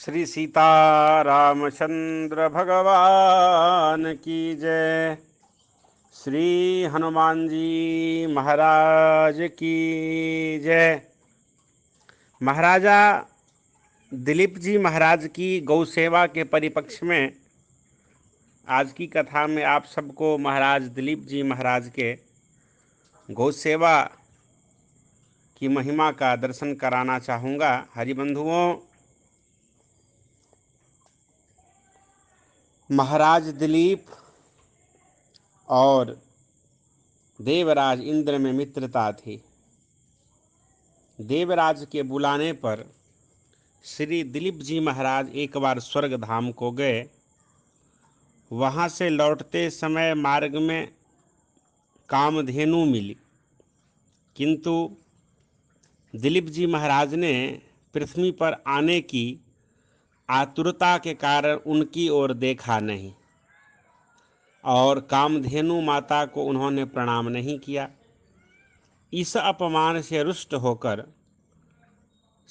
श्री सीतारामचंद्र भगवान की जय। श्री हनुमान जी महाराज की जय। महाराजा दिलीप जी महाराज की गौ सेवा के परिप्रेक्ष्य में आज की कथा में आप सबको महाराज दिलीप जी महाराज के गौ सेवा की महिमा का दर्शन कराना चाहूँगा। हरिबंधुओं, महाराज दिलीप और देवराज इंद्र में मित्रता थी। देवराज के बुलाने पर श्री दिलीप जी महाराज एक बार स्वर्ग धाम को गए। वहाँ से लौटते समय मार्ग में कामधेनु मिली, किंतु दिलीप जी महाराज ने पृथ्वी पर आने की आतुरता के कारण उनकी ओर देखा नहीं और कामधेनु माता को उन्होंने प्रणाम नहीं किया। इस अपमान से रुष्ट होकर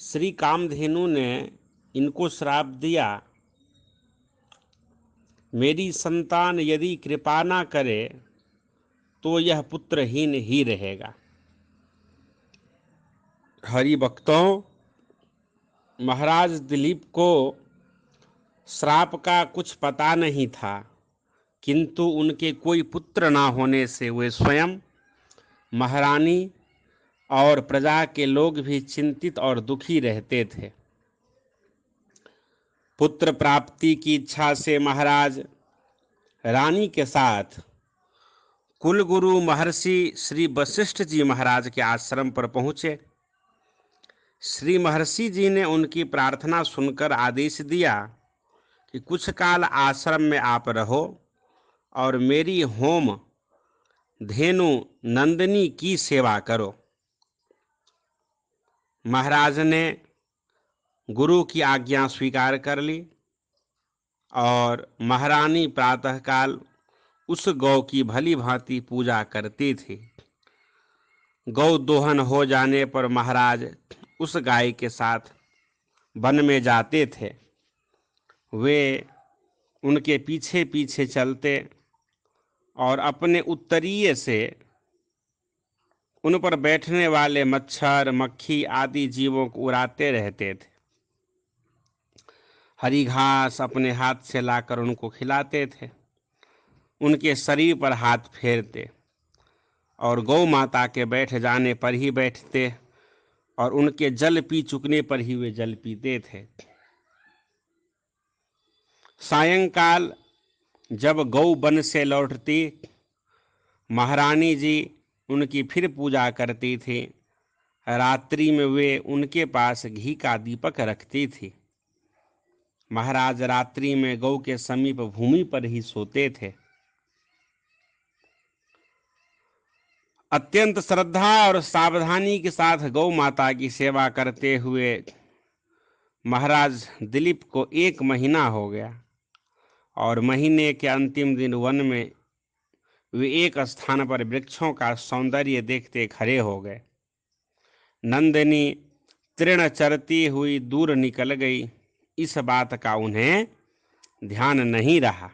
श्री कामधेनु ने इनको श्राप दिया, मेरी संतान यदि कृपा ना करे तो यह पुत्रहीन ही रहेगा। हरि भक्तों, महाराज दिलीप को श्राप का कुछ पता नहीं था, किंतु उनके कोई पुत्र ना होने से वे स्वयं, महारानी और प्रजा के लोग भी चिंतित और दुखी रहते थे। पुत्र प्राप्ति की इच्छा से महाराज रानी के साथ कुलगुरु महर्षि श्री वशिष्ठ जी महाराज के आश्रम पर पहुँचे। श्री महर्षि जी ने उनकी प्रार्थना सुनकर आदेश दिया कि कुछ काल आश्रम में आप रहो और मेरी होम धेनु नंदिनी की सेवा करो। महाराज ने गुरु की आज्ञा स्वीकार कर ली और महारानी प्रातःकाल उस गौ की भली भांति पूजा करती थी। गौ दोहन हो जाने पर महाराज उस गाय के साथ वन में जाते थे। वे उनके पीछे पीछे चलते और अपने उत्तरीय से उन पर बैठने वाले मच्छर, मक्खी आदि जीवों को उड़ाते रहते थे। हरी घास अपने हाथ से लाकर उनको खिलाते थे, उनके शरीर पर हाथ फेरते और गौ माता के बैठ जाने पर ही बैठते और उनके जल पी चुकने पर ही वे जल पीते थे। सायंकाल जब गौ वन से लौटती, महारानी जी उनकी फिर पूजा करती थी। रात्रि में वे उनके पास घी का दीपक रखती थी। महाराज रात्रि में गौ के समीप भूमि पर ही सोते थे। अत्यंत श्रद्धा और सावधानी के साथ गौ माता की सेवा करते हुए महाराज दिलीप को 1 महीना हो गया और महीने के अंतिम दिन वन में वे एक स्थान पर वृक्षों का सौंदर्य देखते खड़े हो गए। नंदिनी तृण चरती हुई दूर निकल गई, इस बात का उन्हें ध्यान नहीं रहा।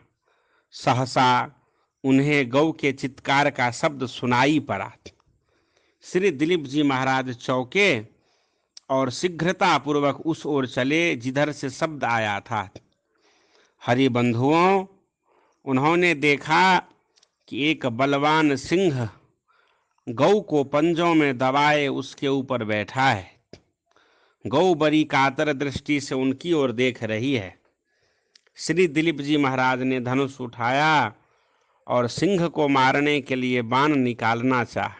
सहसा उन्हें गौ के चित्कार का शब्द सुनाई पड़ा। श्री दिलीप जी महाराज चौंके और शीघ्रता पूर्वक उस ओर चले जिधर से शब्द आया था। हरि बंधुओं, उन्होंने देखा कि एक बलवान सिंह गौ को पंजों में दबाए उसके ऊपर बैठा है। गौ बड़ी कातर दृष्टि से उनकी ओर देख रही है। श्री दिलीप जी महाराज ने धनुष उठाया और सिंह को मारने के लिए बाण निकालना चाहा,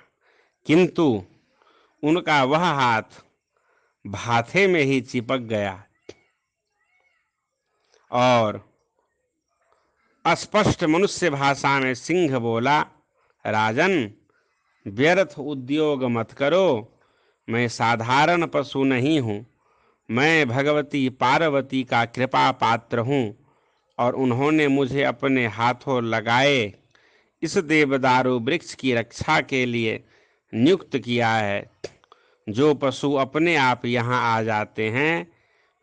किंतु उनका वह हाथ भाथे में ही चिपक गया और अस्पष्ट मनुष्य भाषा में सिंह बोला, राजन, व्यर्थ उद्योग मत करो, मैं साधारण पशु नहीं हूँ, मैं भगवती पार्वती का कृपा पात्र हूँ और उन्होंने मुझे अपने हाथों लगाए इस देवदारू वृक्ष की रक्षा के लिए नियुक्त किया है। जो पशु अपने आप यहाँ आ जाते हैं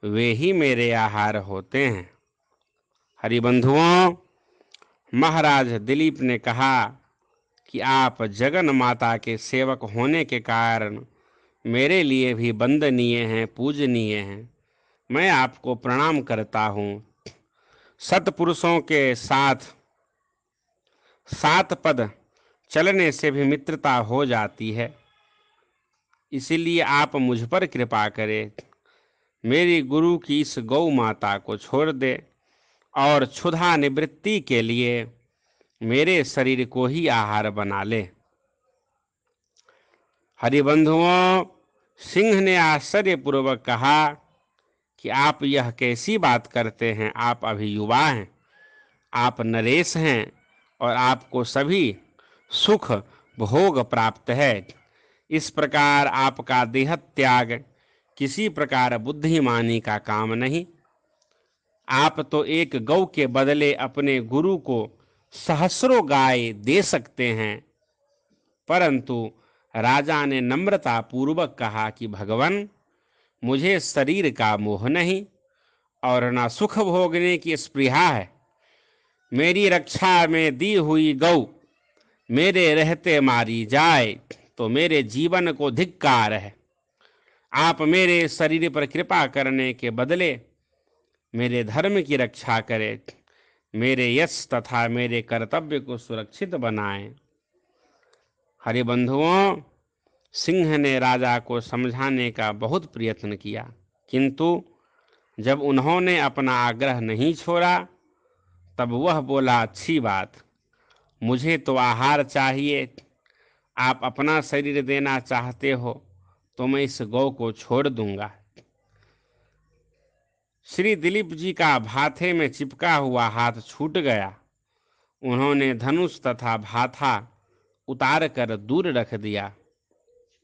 वे ही मेरे आहार होते हैं। हरिबंधुओं, महाराज दिलीप ने कहा कि आप जगन माता के सेवक होने के कारण मेरे लिए भी वंदनीय हैं, पूजनीय हैं। मैं आपको प्रणाम करता हूँ। सत्पुरुषों के साथ 7 पद चलने से भी मित्रता हो जाती है। इसीलिए आप मुझ पर कृपा करें, मेरी गुरु की इस गौ माता को छोड़ दे और क्षुधा निवृत्ति के लिए मेरे शरीर को ही आहार बना ले। हरिबंधुओं, सिंह ने आश्चर्यपूर्वक कहा कि आप यह कैसी बात करते हैं? आप अभी युवा हैं, आप नरेश हैं और आपको सभी सुख भोग प्राप्त है। इस प्रकार आपका देह त्याग किसी प्रकार बुद्धिमानी का काम नहीं। आप तो एक गौ के बदले अपने गुरु को सहस्रों गाय दे सकते हैं। परंतु राजा ने नम्रता पूर्वक कहा कि भगवान, मुझे शरीर का मोह नहीं और न सुख भोगने की स्पृहा है। मेरी रक्षा में दी हुई गौ मेरे रहते मारी जाए तो मेरे जीवन को धिक्कार है। आप मेरे शरीर पर कृपा करने के बदले मेरे धर्म की रक्षा करें, मेरे यश तथा मेरे कर्तव्य को सुरक्षित बनाएं। हरिबंधुओं, सिंह ने राजा को समझाने का बहुत प्रयत्न किया, किंतु जब उन्होंने अपना आग्रह नहीं छोड़ा तब वह बोला, अच्छी बात, मुझे तो आहार चाहिए। आप अपना शरीर देना चाहते हो तो मैं इस गौ को छोड़ दूंगा। श्री दिलीप जी का भाथे में चिपका हुआ हाथ छूट गया। उन्होंने धनुष तथा भाथा उतार कर दूर रख दिया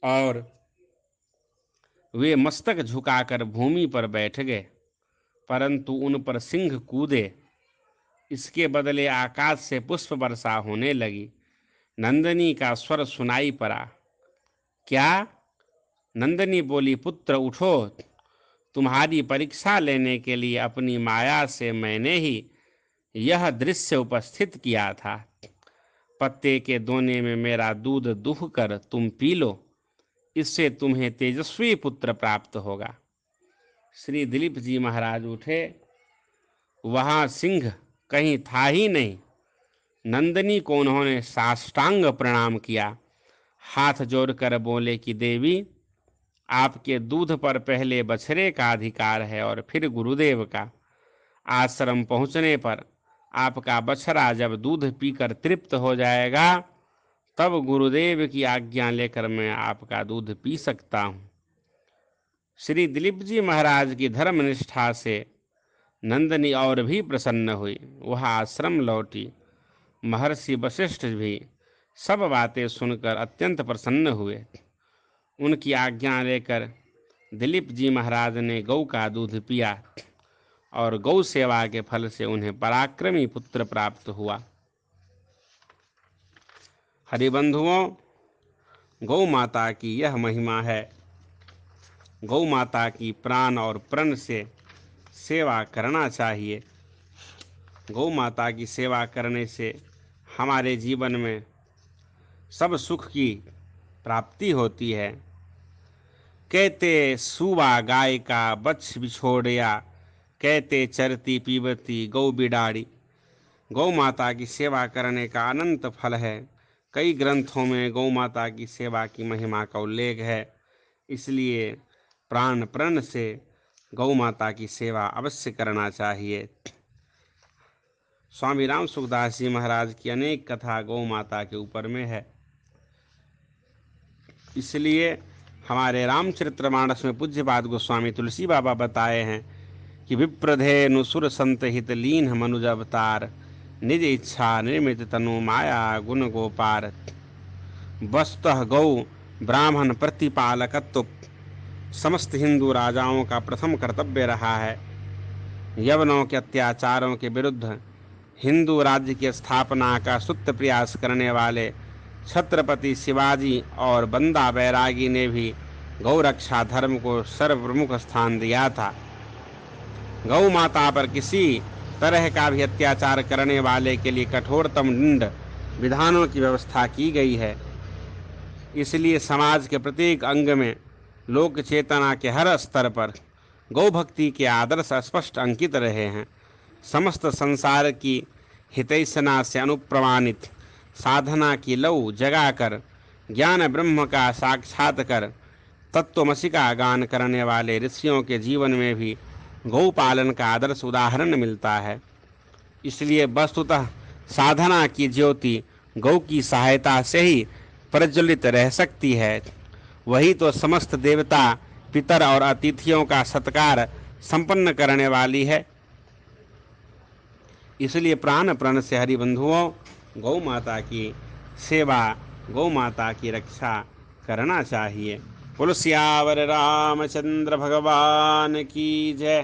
और वे मस्तक झुकाकर भूमि पर बैठ गए, परंतु उन पर सिंह कूदे। इसके बदले आकाश से पुष्प वर्षा होने लगी। नंदिनी का स्वर सुनाई पड़ा। क्या? नंदिनी बोली, पुत्र उठो, तुम्हारी परीक्षा लेने के लिए अपनी माया से मैंने ही यह दृश्य उपस्थित किया था। पत्ते के दोने में मेरा दूध दुह कर तुम पी लो, इससे तुम्हें तेजस्वी पुत्र प्राप्त होगा। श्री दिलीप जी महाराज उठे। वहां सिंह कहीं था ही नहीं। नंदिनी को उन्होंने साष्टांग प्रणाम किया, हाथ जोड़कर बोले कि देवी, आपके दूध पर पहले बछड़े का अधिकार है और फिर गुरुदेव का। आश्रम पहुंचने पर आपका बछड़ा जब दूध पीकर तृप्त हो जाएगा तब गुरुदेव की आज्ञा लेकर मैं आपका दूध पी सकता हूं। श्री दिलीप जी महाराज की धर्मनिष्ठा से नंदिनी और भी प्रसन्न हुई। वह आश्रम लौटी। महर्षि वशिष्ठ भी सब बातें सुनकर अत्यंत प्रसन्न हुए। उनकी आज्ञा लेकर दिलीप जी महाराज ने गौ का दूध पिया और गौ सेवा के फल से उन्हें पराक्रमी पुत्र प्राप्त हुआ। हरिबंधुओं, गौ माता की यह महिमा है। गौ माता की प्राण और प्रण से सेवा करना चाहिए। गौ माता की सेवा करने से हमारे जीवन में सब सुख की प्राप्ति होती है। कहते सुवा गाय का बच्छ बिछोड़िया, कहते चरती पीबती गौ बिडाड़ी। गौ माता की सेवा करने का अनंत फल है। कई ग्रंथों में गौ माता की सेवा की महिमा का उल्लेख है। इसलिए प्राण प्रण से गौ माता की सेवा अवश्य करना चाहिए। स्वामी राम सुखदास जी महाराज की अनेक कथा गौ माता के ऊपर में है। इसलिए हमारे रामचरितमानस में पूज्यपाद गोस्वामी तुलसी बाबा बताए हैं कि विप्रधेनु सुर संत हित लीन मनुज अवतार, निज इच्छा निर्मित तनु माया गुण गोपार। वस्तुतः गौ ब्राह्मण प्रतिपालकत्व समस्त हिंदू राजाओं का प्रथम कर्तव्य रहा है। यवनों के अत्याचारों के विरुद्ध हिंदू राज्य की स्थापना का सुप्त प्रयास करने वाले छत्रपति शिवाजी और बंदा बैरागी ने भी गौ रक्षा धर्म को सर्वप्रमुख स्थान दिया था। गौ माता पर किसी तरह का भी अत्याचार करने वाले के लिए कठोरतम दंड विधानों की व्यवस्था की गई है। इसलिए समाज के प्रत्येक अंग में लोक चेतना के हर स्तर पर गौ भक्ति के आदर्श स्पष्ट अंकित रहे हैं। समस्त संसार की हितैषणा से अनुप्रमाणित साधना की लौ जगाकर ज्ञान ब्रह्म का साक्षात कर तत्वमसि का गान करने वाले ऋषियों के जीवन में भी गौ पालन का आदर्श उदाहरण मिलता है। इसलिए वस्तुतः साधना की ज्योति गौ की सहायता से ही प्रज्वलित रह सकती है। वही तो समस्त देवता पितर और अतिथियों का सत्कार संपन्न करने वाली है। इसलिए प्राण प्रण से हरिबंधुओं गौ माता की सेवा, गौ माता की रक्षा करना चाहिए। बोलो सियावर रामचंद्र भगवान की जय।